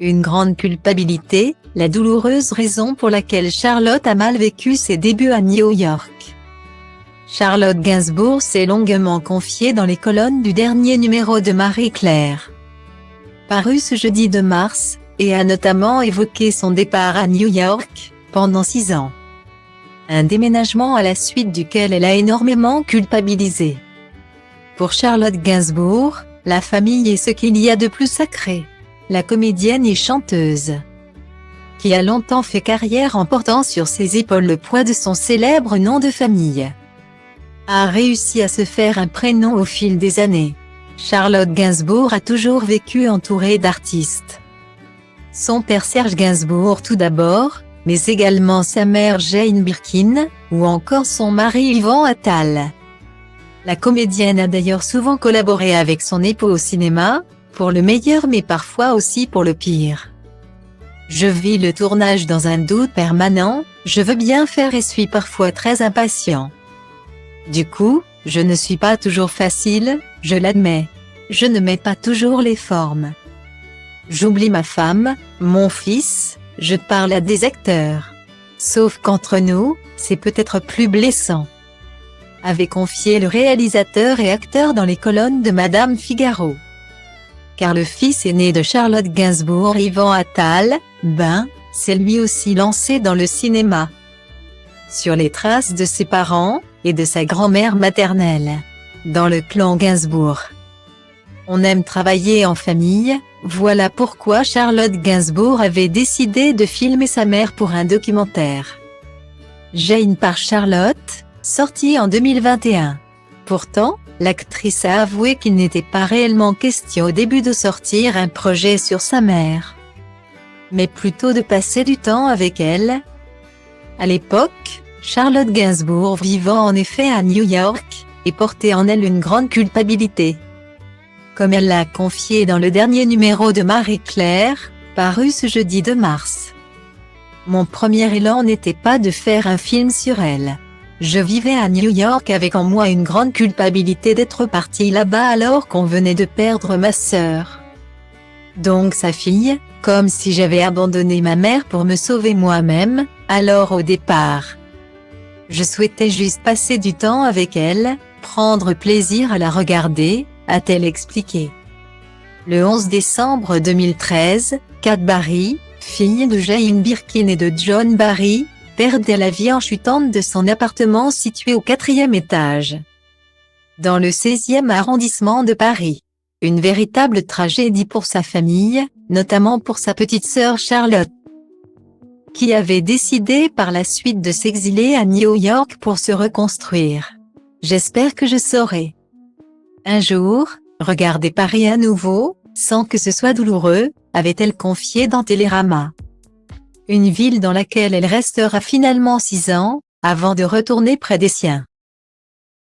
Une grande culpabilité, la douloureuse raison pour laquelle Charlotte a mal vécu ses débuts à New York. Charlotte Gainsbourg s'est longuement confiée dans les colonnes du dernier numéro de Marie Claire, paru ce jeudi 2 mars, et a notamment évoqué son départ à New York, pendant 6 ans. Un déménagement à la suite duquel elle a énormément culpabilisé. Pour Charlotte Gainsbourg, la famille est ce qu'il y a de plus sacré. La comédienne et chanteuse, qui a longtemps fait carrière en portant sur ses épaules le poids de son célèbre nom de famille, a réussi à se faire un prénom au fil des années. Charlotte Gainsbourg a toujours vécu entourée d'artistes. Son père Serge Gainsbourg tout d'abord, mais également sa mère Jane Birkin, ou encore son mari Yvan Attal. La comédienne a d'ailleurs souvent collaboré avec son époux au cinéma, pour le meilleur mais parfois aussi pour le pire. Je vis le tournage dans un doute permanent, je veux bien faire et suis parfois très impatient. Du coup, je ne suis pas toujours facile, je l'admets. Je ne mets pas toujours les formes. J'oublie ma femme, mon fils, je parle à des acteurs. Sauf qu'entre nous, c'est peut-être plus blessant, avait confié le réalisateur et acteur dans les colonnes de Madame Figaro. Car le fils aîné de Charlotte Gainsbourg, Yvan Attal, s'est lui aussi lancé dans le cinéma, sur les traces de ses parents, et de sa grand-mère maternelle, dans le clan Gainsbourg. On aime travailler en famille, voilà pourquoi Charlotte Gainsbourg avait décidé de filmer sa mère pour un documentaire. Jane par Charlotte, sorti en 2021. Pourtant, l'actrice a avoué qu'il n'était pas réellement question au début de sortir un projet sur sa mère, mais plutôt de passer du temps avec elle. À l'époque, Charlotte Gainsbourg vivant en effet à New York, et portait en elle une grande culpabilité. Comme elle l'a confié dans le dernier numéro de Marie Claire, paru ce jeudi 2 mars. Mon premier élan n'était pas de faire un film sur elle. Je vivais à New York avec en moi une grande culpabilité d'être partie là-bas alors qu'on venait de perdre ma sœur, donc sa fille, comme si j'avais abandonné ma mère pour me sauver moi-même. Alors au départ, je souhaitais juste passer du temps avec elle, prendre plaisir à la regarder, a-t-elle expliqué. Le 11 décembre 2013, Kat Barry, fille de Jane Birkin et de John Barry, perdait la vie en chutant de son appartement situé au 4e étage, dans le 16e arrondissement de Paris. Une véritable tragédie pour sa famille, notamment pour sa petite sœur Charlotte, qui avait décidé par la suite de s'exiler à New York pour se reconstruire. J'espère que je saurai un jour regarder Paris à nouveau, sans que ce soit douloureux, avait-elle confié dans Télérama. Une ville dans laquelle elle restera finalement 6 ans, avant de retourner près des siens.